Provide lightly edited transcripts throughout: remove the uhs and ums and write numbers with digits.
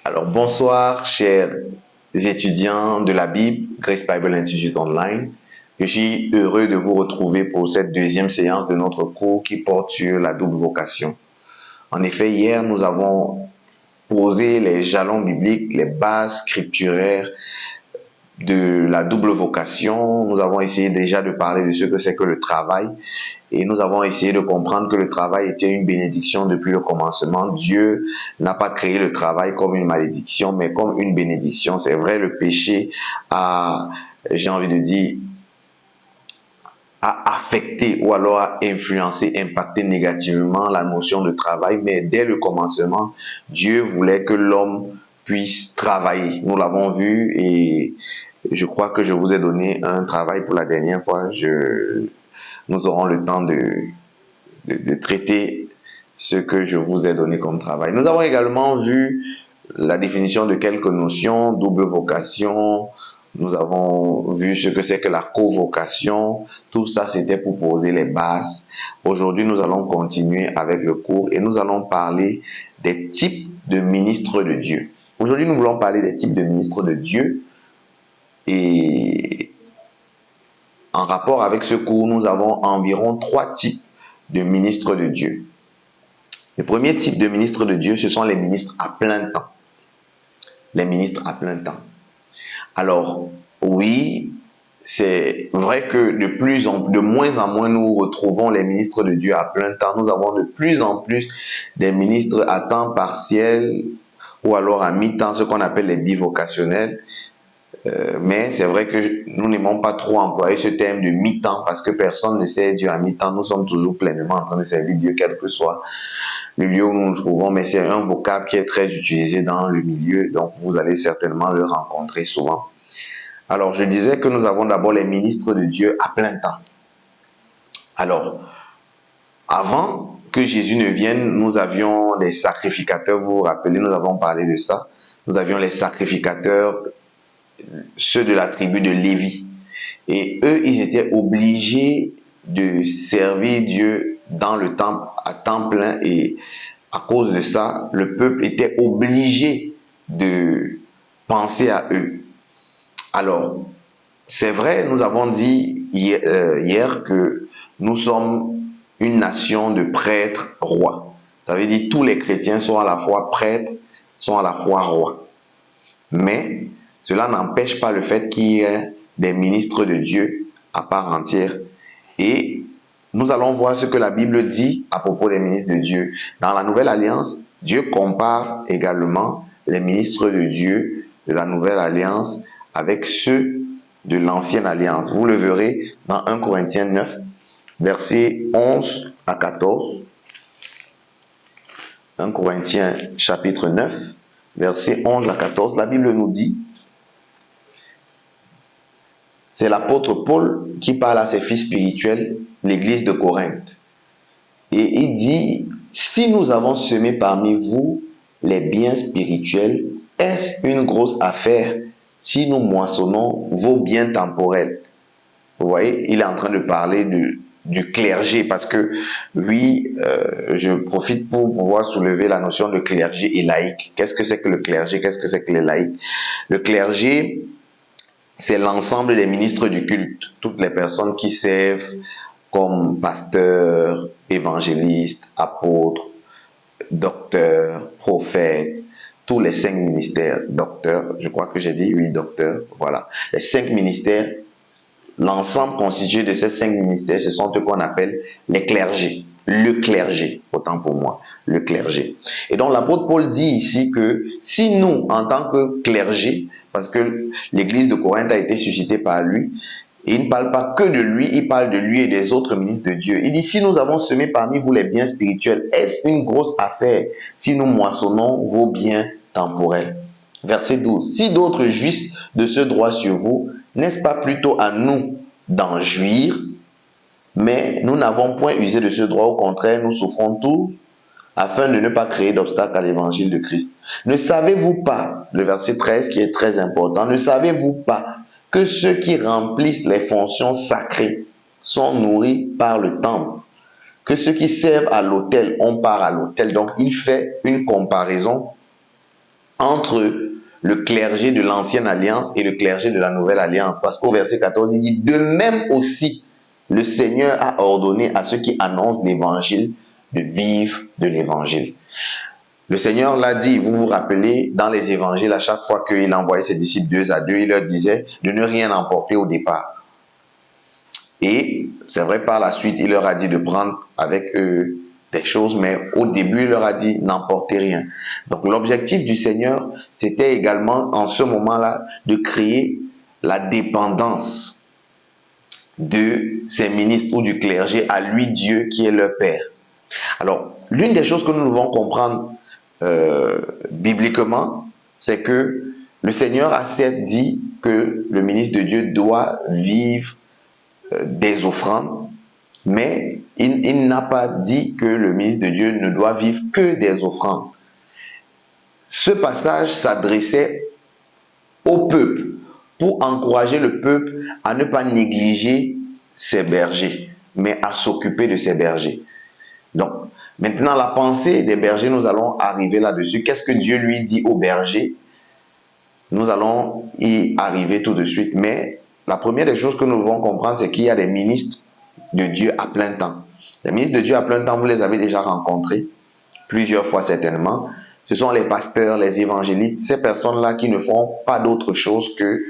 Alors, bonsoir, chers étudiants de la Bible, Grace Bible Institute Online. Je suis heureux de vous retrouver pour cette deuxième séance de notre cours qui porte sur la double vocation. En effet, hier, nous avons posé les jalons bibliques, les bases scripturaires de la double vocation. Nous avons essayé déjà de parler de ce que c'est que le travail. Et nous avons essayé de comprendre que le travail était une bénédiction depuis le commencement. Dieu n'a pas créé le travail comme une malédiction, mais comme une bénédiction. C'est vrai, le péché a, j'ai envie de dire, a affecté ou alors a influencé, impacté négativement la notion de travail. Mais dès le commencement, Dieu voulait que l'homme puisse travailler. Nous l'avons vu et je crois que je vous ai donné un travail pour la dernière fois. Nous aurons le temps de traiter ce que je vous ai donné comme travail. Nous avons également vu la définition de quelques notions, double vocation, nous avons vu ce que c'est que la covocation. Tout ça, c'était pour poser les bases. Aujourd'hui, nous allons continuer avec le cours et nous allons parler des types de ministres de Dieu. Aujourd'hui, nous voulons parler des types de ministres de Dieu et en rapport avec ce cours, nous avons environ 3 types de ministres de Dieu. Le premier type de ministres de Dieu, ce sont les ministres à plein temps. Les ministres à plein temps. Alors, oui, c'est vrai que de moins en moins, nous retrouvons les ministres de Dieu à plein temps. Nous avons de plus en plus des ministres à temps partiel ou alors à mi-temps, ce qu'on appelle les bivocationnels. Mais c'est vrai que nous n'aimons pas trop employer ce terme de mi-temps parce que personne ne sert Dieu à mi-temps. Nous sommes toujours pleinement en train de servir Dieu, quel que soit le lieu où nous nous trouvons, mais c'est un vocable qui est très utilisé dans le milieu, donc vous allez certainement le rencontrer souvent. Alors, je disais que nous avons d'abord les ministres de Dieu à plein temps. Alors, avant que Jésus ne vienne, nous avions les sacrificateurs, vous vous rappelez, nous avons parlé de ça. Nous avions les sacrificateurs, ceux de la tribu de Lévi. Et eux, ils étaient obligés de servir Dieu dans le temple à temps plein et à cause de ça, le peuple était obligé de penser à eux. Alors, c'est vrai, nous avons dit hier que nous sommes une nation de prêtres rois. Ça veut dire que tous les chrétiens sont à la fois prêtres, sont à la fois rois. Mais cela n'empêche pas le fait qu'il y ait des ministres de Dieu à part entière. Et nous allons voir ce que la Bible dit à propos des ministres de Dieu. Dans la Nouvelle Alliance, Dieu compare également les ministres de Dieu de la Nouvelle Alliance avec ceux de l'Ancienne Alliance. Vous le verrez dans 1 Corinthiens 9, versets 11 à 14. 1 Corinthiens chapitre 9, versets 11 à 14. La Bible nous dit, c'est l'apôtre Paul qui parle à ses fils spirituels, l'église de Corinthe. Et il dit, si nous avons semé parmi vous les biens spirituels, est-ce une grosse affaire si nous moissonnons vos biens temporels? Vous voyez, il est en train de parler du clergé parce que, oui, je profite pour pouvoir soulever la notion de clergé et laïc. Qu'est-ce que c'est que le clergé? Qu'est-ce que c'est que les laïcs? Le clergé, c'est l'ensemble des ministres du culte, toutes les personnes qui servent comme pasteurs, évangélistes, apôtres, docteurs, prophètes, tous les 5 ministères, docteurs, je crois que j'ai dit, oui, docteurs, voilà. Les 5 ministères, l'ensemble constitué de ces 5 ministères, ce sont ce qu'on appelle les clergés, le clergé, autant pour moi, le clergé. Et donc l'apôtre Paul dit ici que si nous, en tant que clergé, parce que l'église de Corinthe a été suscitée par lui, et il ne parle pas que de lui, il parle de lui et des autres ministres de Dieu. Il dit, si nous avons semé parmi vous les biens spirituels, est-ce une grosse affaire si nous moissonnons vos biens temporels? Verset 12. Si d'autres jouissent de ce droit sur vous, n'est-ce pas plutôt à nous d'en jouir? Mais nous n'avons point usé de ce droit, au contraire, nous souffrons tous afin de ne pas créer d'obstacle à l'évangile de Christ. Ne savez-vous pas, le verset 13 qui est très important, ne savez-vous pas que ceux qui remplissent les fonctions sacrées sont nourris par le temple, que ceux qui servent à l'autel ont part à l'autel? Donc il fait une comparaison entre le clergé de l'ancienne alliance et le clergé de la nouvelle alliance. Parce qu'au verset 14, il dit, de même aussi, le Seigneur a ordonné à ceux qui annoncent l'évangile de vivre de l'évangile. Le Seigneur l'a dit, vous vous rappelez, dans les évangiles, à chaque fois qu'il envoyait ses disciples deux à deux, il leur disait de ne rien emporter au départ. Et c'est vrai, par la suite, il leur a dit de prendre avec eux des choses, mais au début, il leur a dit n'emportez rien. Donc l'objectif du Seigneur, c'était également en ce moment-là de créer la dépendance de ses ministres ou du clergé à lui, Dieu, qui est leur Père. Alors, l'une des choses que nous devons comprendre bibliquement, c'est que le Seigneur a certes dit que le ministre de Dieu doit vivre des offrandes, mais il n'a pas dit que le ministre de Dieu ne doit vivre que des offrandes. Ce passage s'adressait au peuple pour encourager le peuple à ne pas négliger ses bergers, mais à s'occuper de ses bergers. Donc, maintenant, la pensée des bergers, nous allons arriver là-dessus. Qu'est-ce que Dieu lui dit aux bergers? Nous allons y arriver tout de suite. Mais la première des choses que nous devons comprendre, c'est qu'il y a des ministres de Dieu à plein temps. Les ministres de Dieu à plein temps, vous les avez déjà rencontrés plusieurs fois certainement. Ce sont les pasteurs, les évangélistes, ces personnes-là qui ne font pas d'autre chose que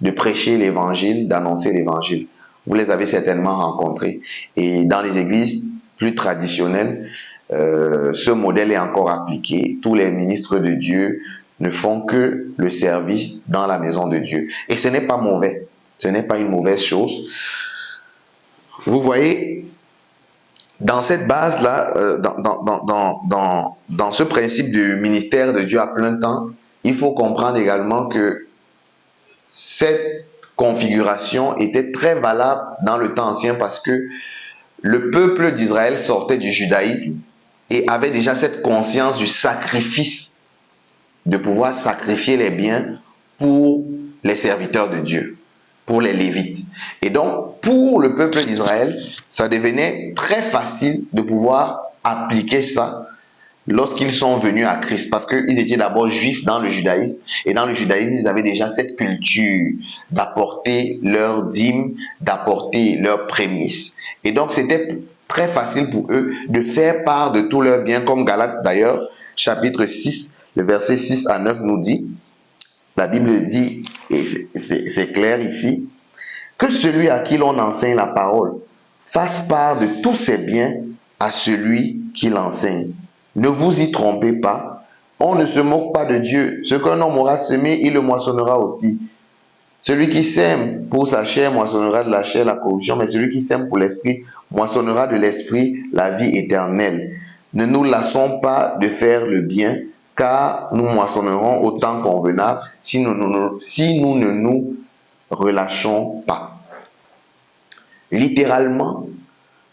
de prêcher l'évangile, d'annoncer l'évangile. Vous les avez certainement rencontrés. Et dans les églises plus traditionnelles, ce modèle est encore appliqué. Tous les ministres de Dieu ne font que le service dans la maison de Dieu. Et ce n'est pas mauvais. Ce n'est pas une mauvaise chose. Vous voyez, dans cette base-là, dans ce principe du ministère de Dieu à plein temps, il faut comprendre également que cette configuration était très valable dans le temps ancien parce que le peuple d'Israël sortait du judaïsme et avait déjà cette conscience du sacrifice, de pouvoir sacrifier les biens pour les serviteurs de Dieu, pour les Lévites. Et donc, pour le peuple d'Israël, ça devenait très facile de pouvoir appliquer ça lorsqu'ils sont venus à Christ, parce qu'ils étaient d'abord juifs dans le judaïsme, et dans le judaïsme, ils avaient déjà cette culture d'apporter leurs dîmes, d'apporter leurs prémices. Et donc, c'était très facile pour eux de faire part de tous leurs biens, comme Galates d'ailleurs, chapitre 6, le verset 6 à 9 nous dit, la Bible dit, et c'est clair ici, que celui à qui l'on enseigne la parole fasse part de tous ses biens à celui qui l'enseigne. Ne vous y trompez pas, on ne se moque pas de Dieu. Ce qu'un homme aura semé, il le moissonnera aussi. Celui qui sème pour sa chair moissonnera de la chair la corruption, mais celui qui sème pour l'esprit moissonnera de l'esprit la vie éternelle. Ne nous lassons pas de faire le bien, car nous moissonnerons au temps convenable si nous ne nous relâchons pas. Littéralement,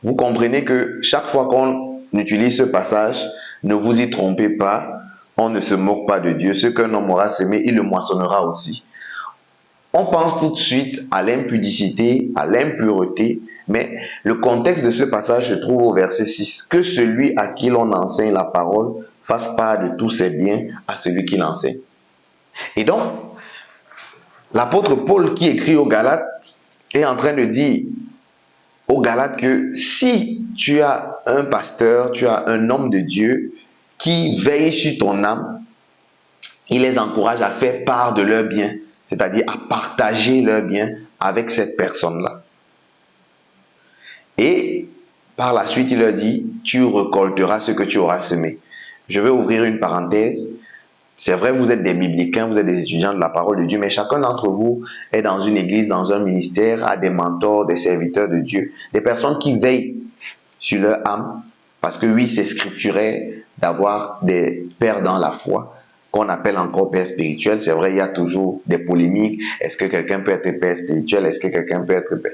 vous comprenez que chaque fois qu'on utilise ce passage, ne vous y trompez pas, on ne se moque pas de Dieu. Ce qu'un homme aura semé, il le moissonnera aussi. On pense tout de suite à l'impudicité, à l'impureté, mais le contexte de ce passage se trouve au verset 6. Que celui à qui l'on enseigne la parole fasse part de tous ses biens à celui qui l'enseigne. Et donc, l'apôtre Paul qui écrit aux Galates est en train de dire aux Galates que si tu as un pasteur, tu as un homme de Dieu qui veille sur ton âme, il les encourage à faire part de leurs biens, c'est-à-dire à partager leurs biens avec cette personne-là. Et par la suite, il leur dit, tu récolteras ce que tu auras semé. Je vais ouvrir une parenthèse. C'est vrai, vous êtes des biblicains, vous êtes des étudiants de la parole de Dieu, mais chacun d'entre vous est dans une église, dans un ministère, a des mentors, des serviteurs de Dieu, des personnes qui veillent sur leur âme, parce que oui, c'est scripturaire d'avoir des pères dans la foi, qu'on appelle encore père spirituel. C'est vrai, il y a toujours des polémiques. Est-ce que quelqu'un peut être père spirituel? Est-ce que quelqu'un peut être père?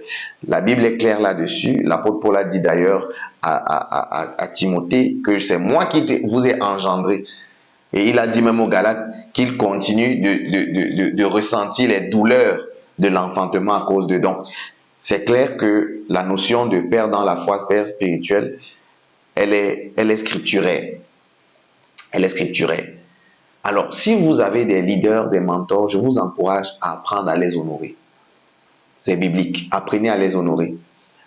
La Bible est claire là-dessus. L'apôtre Paul a dit d'ailleurs à Timothée que c'est moi qui vous ai engendré. Et il a dit même aux Galates qu'il continue de ressentir les douleurs de l'enfantement à cause de donc. C'est clair que la notion de père dans la foi, père spirituel, elle est scripturaire. Elle est scripturaire. Alors, si vous avez des leaders, des mentors, je vous encourage à apprendre à les honorer. C'est biblique. Apprenez à les honorer.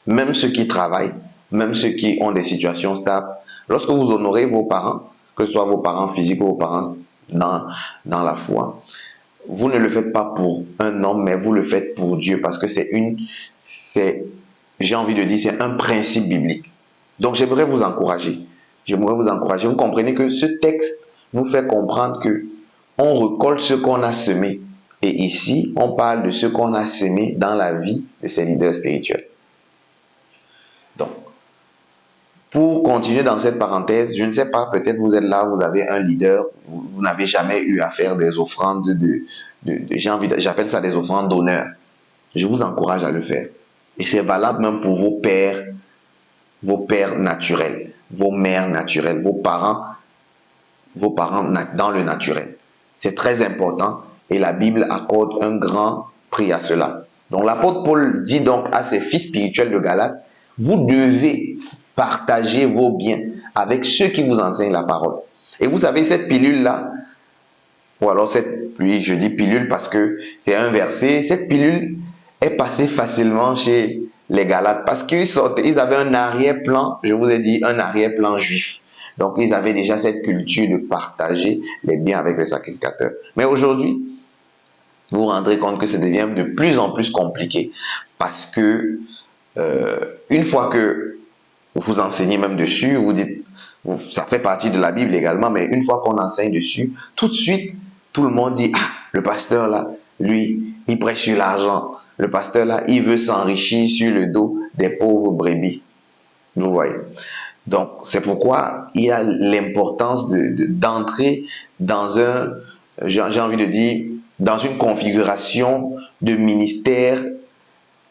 Même ceux qui travaillent, même ceux qui ont des situations stables. Lorsque vous honorez vos parents, que ce soit vos parents physiques ou vos parents dans la foi, vous ne le faites pas pour un homme, mais vous le faites pour Dieu, parce que j'ai envie de dire, c'est un principe biblique. Donc j'aimerais vous encourager. J'aimerais vous encourager. Vous comprenez que ce texte nous fait comprendre que on récolte ce qu'on a semé. Et ici, on parle de ce qu'on a semé dans la vie de ces leaders spirituels. Donc, pour continuer dans cette parenthèse, je ne sais pas, peut-être vous êtes là, vous avez un leader, vous n'avez jamais eu à faire des offrandes j'appelle ça des offrandes d'honneur. Je vous encourage à le faire. Et c'est valable même pour vos pères naturels, vos mères naturelles, vos parents dans le naturel. C'est très important et la Bible accorde un grand prix à cela. Donc l'apôtre Paul dit donc à ses fils spirituels de Galates, vous devez partager vos biens avec ceux qui vous enseignent la parole. Et vous savez, cette pilule-là, ou alors oui, je dis pilule parce que c'est un verset, cette pilule est passée facilement chez les Galates parce ils avaient un arrière-plan, je vous ai dit, un arrière-plan juif. Donc, ils avaient déjà cette culture de partager les biens avec les sacrificateurs. Mais aujourd'hui, vous vous rendrez compte que ça devient de plus en plus compliqué parce que une fois que vous enseignez même dessus, vous dites, ça fait partie de la Bible également, mais une fois qu'on enseigne dessus, tout de suite, tout le monde dit, ah, le pasteur là, lui, il prêche sur l'argent. Le pasteur là, il veut s'enrichir sur le dos des pauvres brebis. Vous voyez. Donc, c'est pourquoi il y a l'importance d'entrer dans j'ai envie de dire, dans une configuration de ministère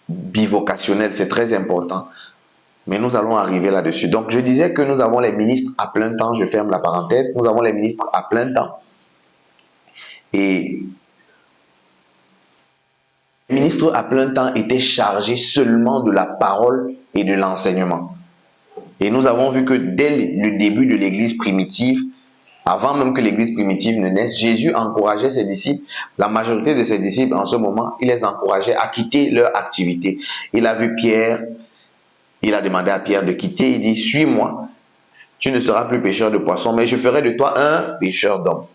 bivocationnel. C'est très important. Mais nous allons arriver là-dessus. Donc, je disais que nous avons les ministres à plein temps. Je ferme la parenthèse. Nous avons les ministres à plein temps. Et les ministres à plein temps étaient chargés seulement de la parole et de l'enseignement. Et nous avons vu que dès le début de l'Église primitive, avant même que l'Église primitive ne naisse, Jésus encourageait ses disciples. La majorité de ses disciples, en ce moment, il les encourageait à quitter leur activité. Il a vu Pierre, il a demandé à Pierre de quitter. Il dit, suis-moi, tu ne seras plus pêcheur de poissons, mais je ferai de toi un pêcheur d'hommes.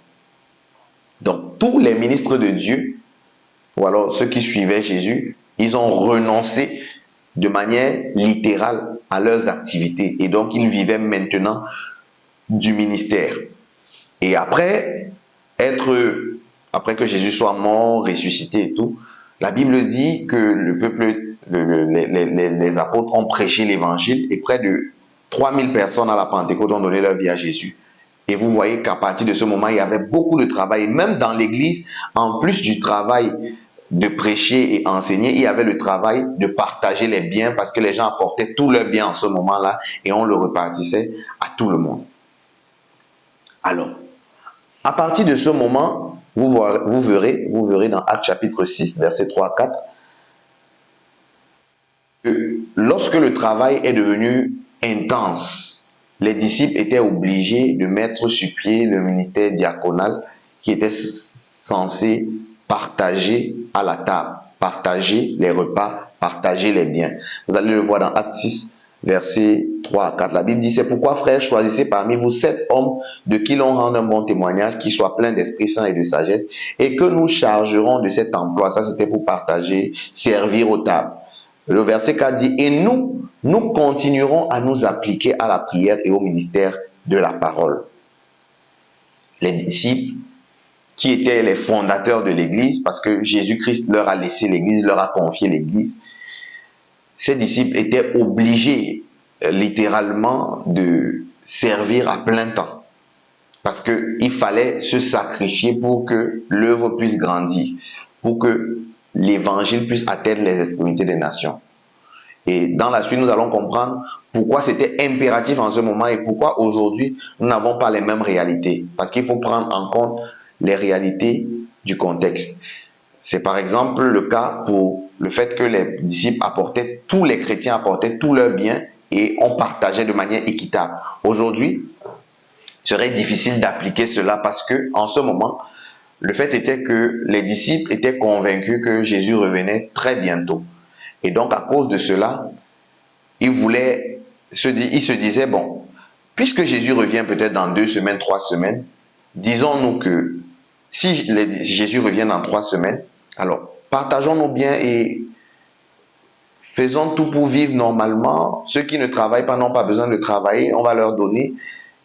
Donc, tous les ministres de Dieu, ou alors ceux qui suivaient Jésus, ils ont renoncé de manière littérale à leurs activités. Et donc, ils vivaient maintenant du ministère. Et après que Jésus soit mort, ressuscité et tout, la Bible dit que le peuple, les apôtres ont prêché l'évangile et près de 3000 personnes à la Pentecôte ont donné leur vie à Jésus. Et vous voyez qu'à partir de ce moment, il y avait beaucoup de travail. Même dans l'église, en plus du travail de prêcher et enseigner, il y avait le travail de partager les biens parce que les gens apportaient tous leurs biens en ce moment-là et on le repartissait à tout le monde. Alors, à partir de ce moment, vous verrez dans Actes chapitre 6, versets 3 à 4, que lorsque le travail est devenu intense, les disciples étaient obligés de mettre sur pied le ministère diaconal qui était censé partager à la table, partager les repas, partager les biens. Vous allez le voir dans Actes 6, versets 3 à 4. La Bible dit, c'est pourquoi, frères, choisissez parmi vous 7 hommes de qui l'on rende un bon témoignage, qui soient pleins d'Esprit Saint et de sagesse, et que nous chargerons de cet emploi. Ça, c'était pour partager, servir aux tables. Le verset 4 dit, et nous continuerons à nous appliquer à la prière et au ministère de la parole. Les disciples, qui étaient les fondateurs de l'Église, parce que Jésus-Christ leur a laissé l'Église, leur a confié l'Église, ces disciples étaient obligés littéralement de servir à plein temps. Parce qu'il fallait se sacrifier pour que l'œuvre puisse grandir, pour que l'évangile puisse atteindre les extrémités des nations. Et dans la suite, nous allons comprendre pourquoi c'était impératif en ce moment et pourquoi aujourd'hui, nous n'avons pas les mêmes réalités. Parce qu'il faut prendre en compte les réalités du contexte. C'est par exemple le cas pour le fait que les disciples apportaient, tous les chrétiens apportaient tous leurs biens et on partageait de manière équitable. Aujourd'hui, serait difficile d'appliquer cela parce que en ce moment, le fait était que les disciples étaient convaincus que Jésus revenait très bientôt. Et donc, à cause de cela, ils se disaient, bon, puisque Jésus revient peut-être dans 2 semaines, 3 semaines, disons-nous que si Jésus revient dans 3 semaines, alors partageons nos biens et faisons tout pour vivre normalement. Ceux qui ne travaillent pas n'ont pas besoin de travailler, on va leur donner.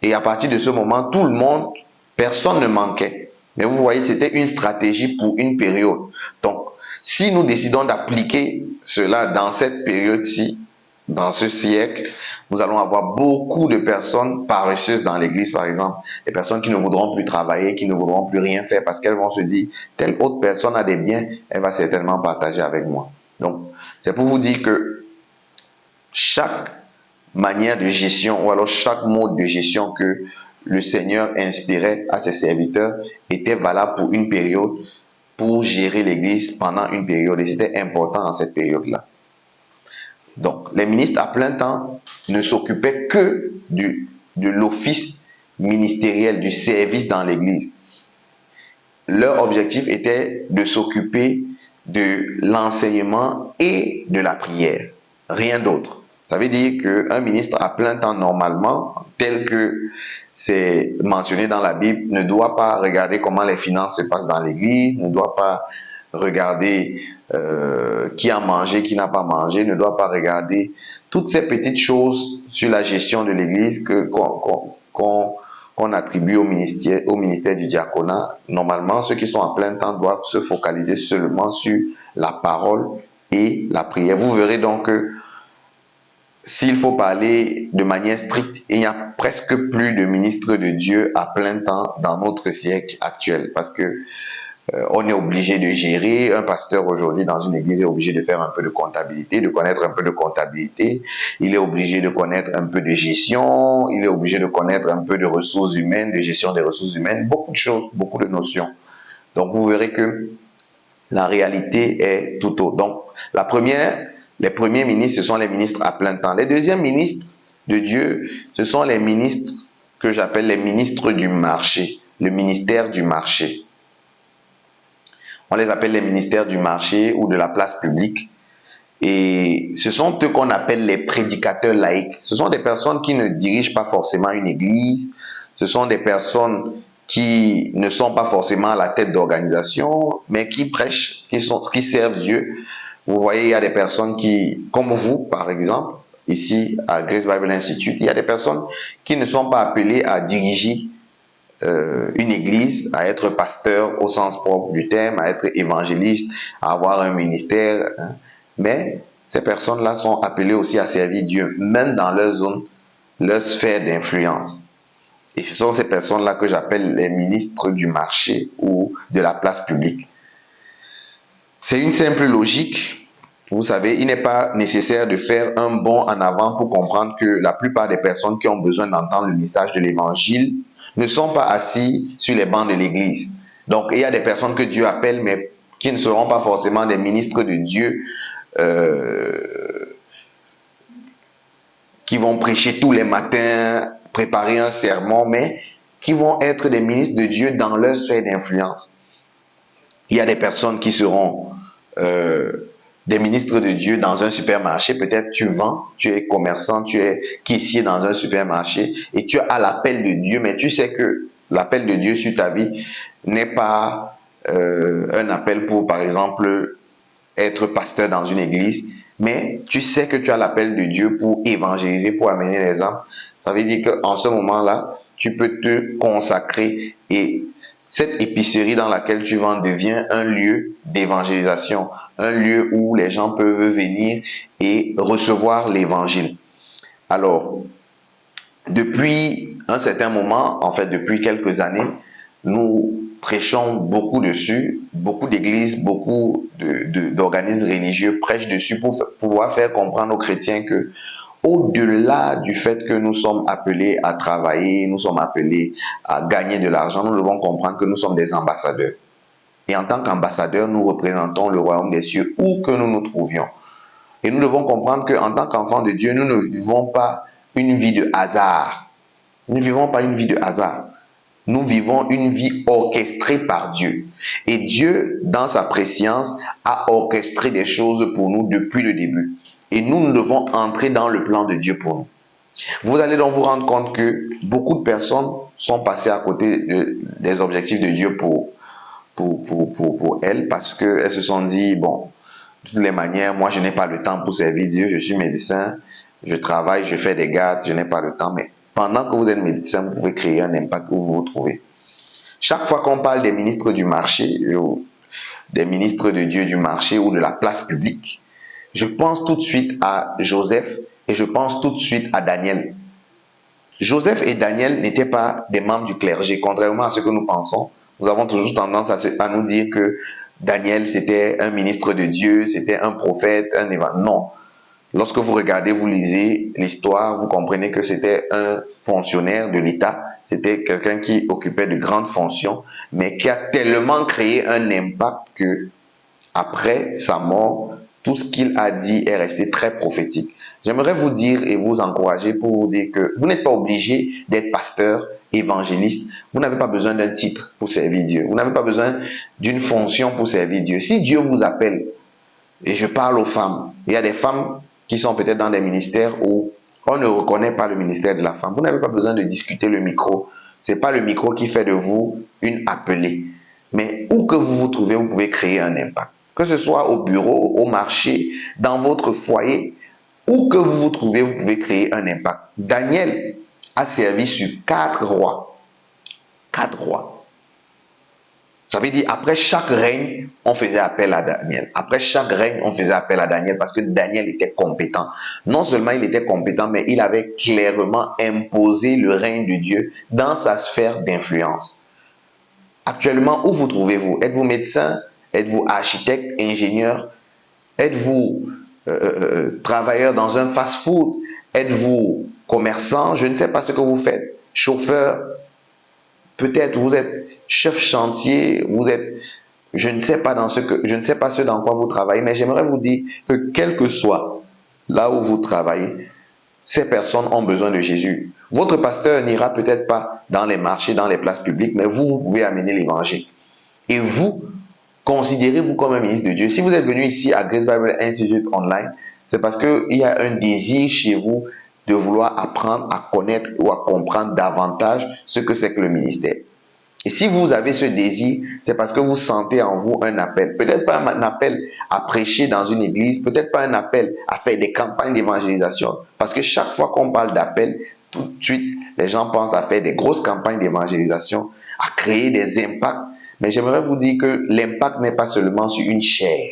Et à partir de ce moment, tout le monde, personne ne manquait. Mais vous voyez, c'était une stratégie pour une période. Donc, si nous décidons d'appliquer cela dans cette période-ci, dans ce siècle, nous allons avoir beaucoup de personnes paresseuses dans l'église, par exemple. Des personnes qui ne voudront plus travailler, qui ne voudront plus rien faire parce qu'elles vont se dire, telle autre personne a des biens, elle va certainement partager avec moi. Donc, c'est pour vous dire que chaque manière de gestion ou alors chaque mode de gestion que le Seigneur inspirait à ses serviteurs était valable pour une période, pour gérer l'Église pendant une période. Et c'était important dans cette période-là. Donc, les ministres à plein temps ne s'occupaient que de l'office ministériel, du service dans l'Église. Leur objectif était de s'occuper de l'enseignement et de la prière. Rien d'autre. Ça veut dire qu'un ministre à plein temps normalement, tel que c'est mentionné dans la Bible, ne doit pas regarder comment les finances se passent dans l'église, ne doit pas regarder qui a mangé, qui n'a pas mangé, ne doit pas regarder toutes ces petites choses sur la gestion de l'église qu'on attribue au ministère du diaconat. Normalement, ceux qui sont à plein temps doivent se focaliser seulement sur la parole et la prière. Vous verrez donc que s'il faut parler de manière stricte, il n'y a presque plus de ministres de Dieu à plein temps dans notre siècle actuel parce que on est obligé de gérer. Un pasteur aujourd'hui dans une église est obligé de faire un peu de comptabilité, de connaître un peu de comptabilité. Il est obligé de connaître un peu de gestion. Il est obligé de connaître un peu de ressources humaines, de gestion des ressources humaines. Beaucoup de choses, beaucoup de notions. Donc vous verrez que la réalité est tout autre. Donc les premiers ministres, ce sont les ministres à plein temps. Les deuxièmes ministres de Dieu, ce sont les ministres que j'appelle les ministres du marché, le ministère du marché. On les appelle les ministères du marché ou de la place publique. Et ce sont eux qu'on appelle les prédicateurs laïcs. Ce sont des personnes qui ne dirigent pas forcément une église. Ce sont des personnes qui ne sont pas forcément à la tête d'organisation, mais qui prêchent, qui servent Dieu. Vous voyez, il y a des personnes qui, comme vous, par exemple, ici à Grace Bible Institute, il y a des personnes qui ne sont pas appelées à diriger une église, à être pasteur au sens propre du terme, à être évangéliste, à avoir un ministère. Hein. Mais ces personnes-là sont appelées aussi à servir Dieu, même dans leur zone, leur sphère d'influence. Et ce sont ces personnes-là que j'appelle les ministres du marché ou de la place publique. C'est une simple logique. Vous savez, il n'est pas nécessaire de faire un bond en avant pour comprendre que la plupart des personnes qui ont besoin d'entendre le message de l'évangile ne sont pas assis sur les bancs de l'église. Donc, il y a des personnes que Dieu appelle, mais qui ne seront pas forcément des ministres de Dieu, qui vont prêcher tous les matins, préparer un sermon, mais qui vont être des ministres de Dieu dans leur sphère d'influence. Il y a des personnes qui seront des ministres de Dieu dans un supermarché. Peut-être tu vends, tu es commerçant, tu es caissier dans un supermarché et tu as l'appel de Dieu, mais tu sais que l'appel de Dieu sur ta vie n'est pas un appel pour, par exemple, être pasteur dans une église, mais tu sais que tu as l'appel de Dieu pour évangéliser, pour amener les âmes. Ça veut dire qu'en ce moment-là, tu peux te consacrer et cette épicerie dans laquelle tu vends devient un lieu d'évangélisation, un lieu où les gens peuvent venir et recevoir l'évangile. Alors, depuis un certain moment, en fait depuis quelques années, nous prêchons beaucoup dessus, beaucoup d'églises, beaucoup d'organismes religieux prêchent dessus pour pouvoir faire comprendre aux chrétiens que au-delà du fait que nous sommes appelés à travailler, nous sommes appelés à gagner de l'argent, nous devons comprendre que nous sommes des ambassadeurs. Et en tant qu'ambassadeurs, nous représentons le royaume des cieux où que nous nous trouvions. Et nous devons comprendre qu'en tant qu'enfants de Dieu, nous ne vivons pas une vie de hasard. Nous ne vivons pas une vie de hasard. Nous vivons une vie orchestrée par Dieu. Et Dieu, dans sa préscience, a orchestré des choses pour nous depuis le début. Et nous devons entrer dans le plan de Dieu pour nous. Vous allez donc vous rendre compte que beaucoup de personnes sont passées à côté des objectifs de Dieu pour elles, parce qu'elles se sont dit, bon, de toutes les manières, moi je n'ai pas le temps pour servir Dieu, je suis médecin, je travaille, je fais des gardes, je n'ai pas le temps. Mais pendant que vous êtes médecin, vous pouvez créer un impact où vous vous trouvez. Chaque fois qu'on parle des ministres du marché, ou des ministres de Dieu du marché ou de la place publique, je pense tout de suite à Joseph et je pense tout de suite à Daniel. Joseph et Daniel n'étaient pas des membres du clergé, contrairement à ce que nous pensons. Nous avons toujours tendance à nous dire que Daniel, c'était un ministre de Dieu, c'était un prophète, un évangile. Non. Lorsque vous regardez, vous lisez l'histoire, vous comprenez que c'était un fonctionnaire de l'État, c'était quelqu'un qui occupait de grandes fonctions, mais qui a tellement créé un impact que, après sa mort, tout ce qu'il a dit est resté très prophétique. J'aimerais vous dire et vous encourager pour vous dire que vous n'êtes pas obligé d'être pasteur, évangéliste. Vous n'avez pas besoin d'un titre pour servir Dieu. Vous n'avez pas besoin d'une fonction pour servir Dieu. Si Dieu vous appelle, et je parle aux femmes, il y a des femmes qui sont peut-être dans des ministères où on ne reconnaît pas le ministère de la femme. Vous n'avez pas besoin de discuter le micro. Ce n'est pas le micro qui fait de vous une appelée. Mais où que vous vous trouvez, vous pouvez créer un impact. Que ce soit au bureau, au marché, dans votre foyer, où que vous vous trouvez, vous pouvez créer un impact. Daniel a servi sur 4 rois. 4 rois. Ça veut dire, après chaque règne, on faisait appel à Daniel. Après chaque règne, on faisait appel à Daniel parce que Daniel était compétent. Non seulement il était compétent, mais il avait clairement imposé le règne de Dieu dans sa sphère d'influence. Actuellement, où vous trouvez-vous? Êtes-vous médecin? Êtes-vous architecte, ingénieur? Êtes-vous travailleur dans un fast-food? Êtes-vous commerçant? Je ne sais pas ce que vous faites. Chauffeur? Peut-être vous êtes chef chantier, vous êtes, je ne sais pas ce dans quoi vous travaillez, mais j'aimerais vous dire que quel que soit là où vous travaillez, ces personnes ont besoin de Jésus. Votre pasteur n'ira peut-être pas dans les marchés, dans les places publiques, mais vous pouvez amener l'évangile. Et vous, considérez-vous comme un ministre de Dieu. Si vous êtes venu ici à Grace Bible Institute Online, c'est parce qu'il y a un désir chez vous de vouloir apprendre à connaître ou à comprendre davantage ce que c'est que le ministère. Et si vous avez ce désir, c'est parce que vous sentez en vous un appel. Peut-être pas un appel à prêcher dans une église, peut-être pas un appel à faire des campagnes d'évangélisation. Parce que chaque fois qu'on parle d'appel, tout de suite, les gens pensent à faire des grosses campagnes d'évangélisation, à créer des impacts. Mais j'aimerais vous dire que l'impact n'est pas seulement sur une chair.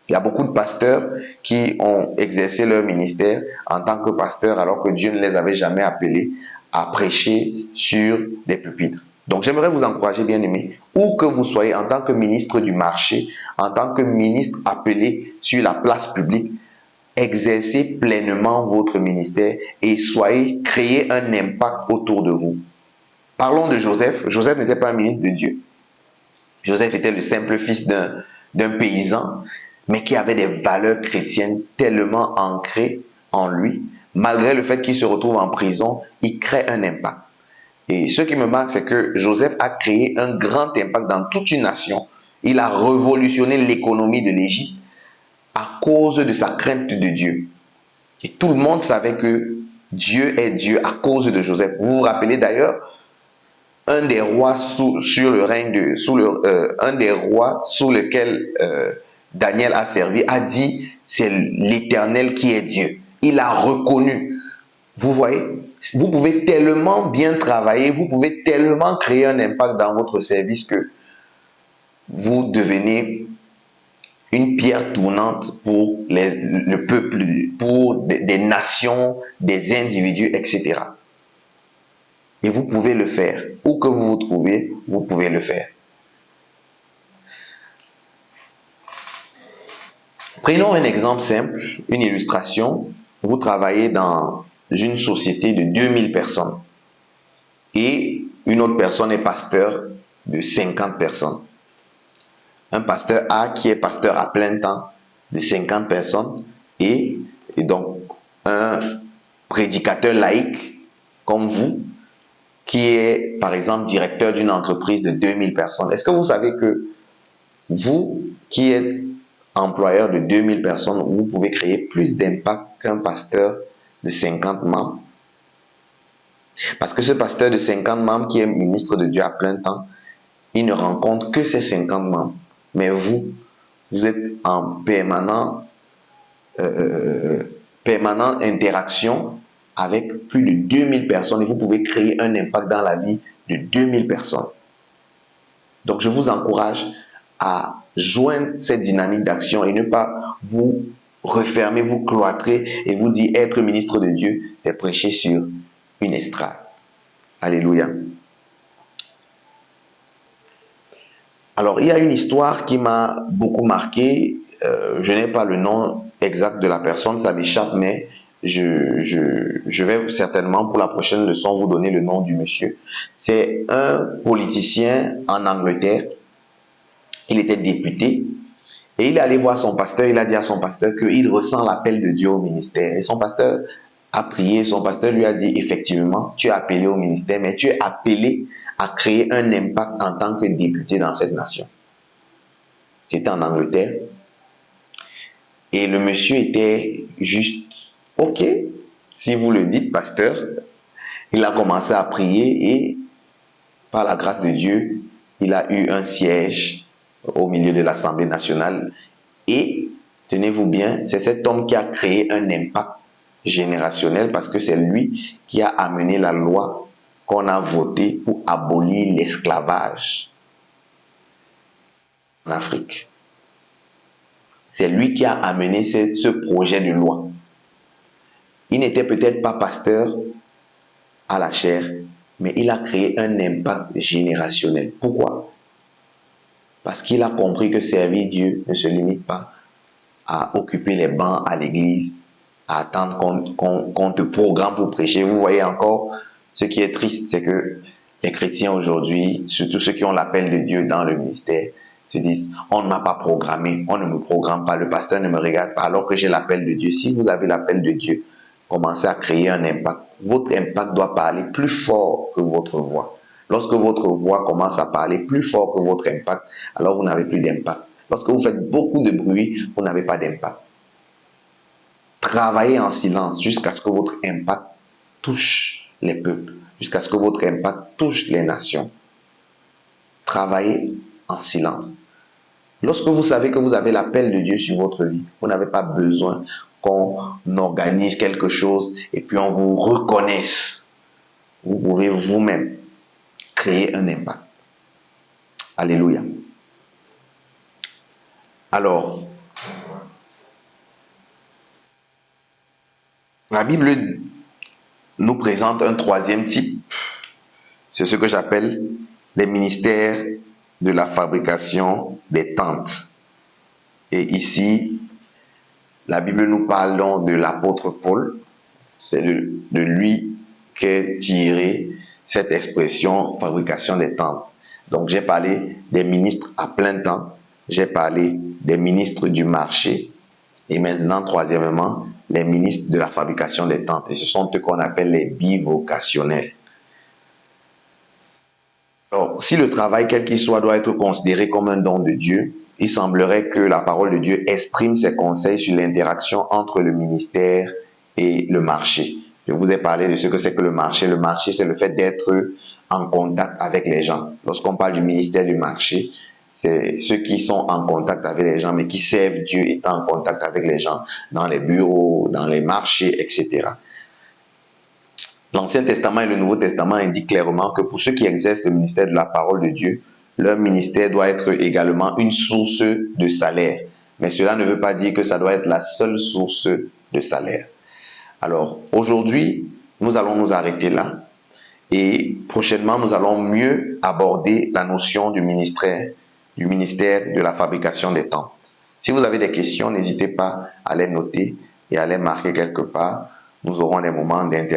Il y a beaucoup de pasteurs qui ont exercé leur ministère en tant que pasteurs alors que Dieu ne les avait jamais appelés à prêcher sur des pupitres. Donc j'aimerais vous encourager, bien aimés, où que vous soyez en tant que ministre du marché, en tant que ministre appelé sur la place publique, exercez pleinement votre ministère et créez un impact autour de vous. Parlons de Joseph. Joseph n'était pas un ministre de Dieu. Joseph était le simple fils d'un paysan, mais qui avait des valeurs chrétiennes tellement ancrées en lui. Malgré le fait qu'il se retrouve en prison, il crée un impact. Et ce qui me marque, c'est que Joseph a créé un grand impact dans toute une nation. Il a révolutionné l'économie de l'Égypte à cause de sa crainte de Dieu. Et tout le monde savait que Dieu est Dieu à cause de Joseph. Vous vous rappelez d'ailleurs, un des rois sous lequel Daniel a servi a dit, c'est l'Éternel qui est Dieu. Il a reconnu. Vous voyez, vous pouvez tellement bien travailler, vous pouvez tellement créer un impact dans votre service que vous devenez une pierre tournante pour le peuple, pour des nations, des individus, etc. Et vous pouvez le faire. Où que vous vous trouvez, vous pouvez le faire. Prenons un exemple simple, une illustration. Vous travaillez dans une société de 2000 personnes et une autre personne est pasteur de 50 personnes. Un pasteur A qui est pasteur à plein temps de 50 personnes et donc un prédicateur laïque comme vous qui est, par exemple, directeur d'une entreprise de 2000 personnes. Est-ce que vous savez que vous, qui êtes employeur de 2000 personnes, vous pouvez créer plus d'impact qu'un pasteur de 50 membres? Parce que ce pasteur de 50 membres qui est ministre de Dieu à plein temps, il ne rencontre que ces 50 membres. Mais vous êtes en permanente interaction avec plus de 2000 personnes et vous pouvez créer un impact dans la vie de 2000 personnes. Donc, je vous encourage à joindre cette dynamique d'action et ne pas vous refermer, vous cloîtrer et vous dire être ministre de Dieu, c'est prêcher sur une estrade. Alléluia. Alors, il y a une histoire qui m'a beaucoup marqué. Je n'ai pas le nom exact de la personne, ça m'échappe, mais je vais certainement pour la prochaine leçon vous donner le nom du monsieur. C'est un politicien en Angleterre. Il était député et il est allé voir son pasteur. Il a dit à son pasteur qu'il ressent l'appel de Dieu au ministère. Et son pasteur a prié. Son pasteur lui a dit effectivement, tu es appelé au ministère, mais tu es appelé à créer un impact en tant que député dans cette nation. C'était en Angleterre. Et le monsieur était juste, ok, si vous le dites, pasteur. Il a commencé à prier et par la grâce de Dieu, il a eu un siège au milieu de l'Assemblée nationale. Et, tenez-vous bien, c'est cet homme qui a créé un impact générationnel parce que c'est lui qui a amené la loi qu'on a votée pour abolir l'esclavage en Afrique. C'est lui qui a amené ce projet de loi. Il n'était peut-être pas pasteur à la chair, mais il a créé un impact générationnel. Pourquoi? Parce qu'il a compris que servir Dieu ne se limite pas à occuper les bancs à l'église, à attendre qu'on te programme pour prêcher. Vous voyez encore, ce qui est triste, c'est que les chrétiens aujourd'hui, surtout ceux qui ont l'appel de Dieu dans le ministère, se disent, on ne m'a pas programmé, on ne me programme pas, le pasteur ne me regarde pas alors que j'ai l'appel de Dieu. Si vous avez l'appel de Dieu, commencez à créer un impact. Votre impact doit parler plus fort que votre voix. Lorsque votre voix commence à parler plus fort que votre impact, alors vous n'avez plus d'impact. Lorsque vous faites beaucoup de bruit, vous n'avez pas d'impact. Travaillez en silence jusqu'à ce que votre impact touche les peuples, jusqu'à ce que votre impact touche les nations. Travaillez en silence. Lorsque vous savez que vous avez l'appel de Dieu sur votre vie, vous n'avez pas besoin qu'on organise quelque chose et puis on vous reconnaisse. Vous pouvez vous-même créer un impact. Alléluia. Alors, la Bible nous présente un troisième type. C'est ce que j'appelle les ministères de la fabrication des tentes. Et ici, la Bible nous parle donc de l'apôtre Paul. C'est de lui qu'est tirée cette expression fabrication des tentes. Donc j'ai parlé des ministres à plein temps, j'ai parlé des ministres du marché et maintenant troisièmement les ministres de la fabrication des tentes. Et ce sont eux qu'on appelle les bivocationnels. Alors, si le travail, quel qu'il soit, doit être considéré comme un don de Dieu, il semblerait que la parole de Dieu exprime ses conseils sur l'interaction entre le ministère et le marché. Je vous ai parlé de ce que c'est que le marché. Le marché, c'est le fait d'être en contact avec les gens. Lorsqu'on parle du ministère du marché, c'est ceux qui sont en contact avec les gens, mais qui servent Dieu étant en contact avec les gens dans les bureaux, dans les marchés, etc. L'Ancien Testament et le Nouveau Testament indiquent clairement que pour ceux qui exercent le ministère de la parole de Dieu, leur ministère doit être également une source de salaire. Mais cela ne veut pas dire que ça doit être la seule source de salaire. Alors, aujourd'hui, nous allons nous arrêter là. Et prochainement, nous allons mieux aborder la notion du ministère de la fabrication des tentes. Si vous avez des questions, n'hésitez pas à les noter et à les marquer quelque part. Nous aurons des moments d'interaction.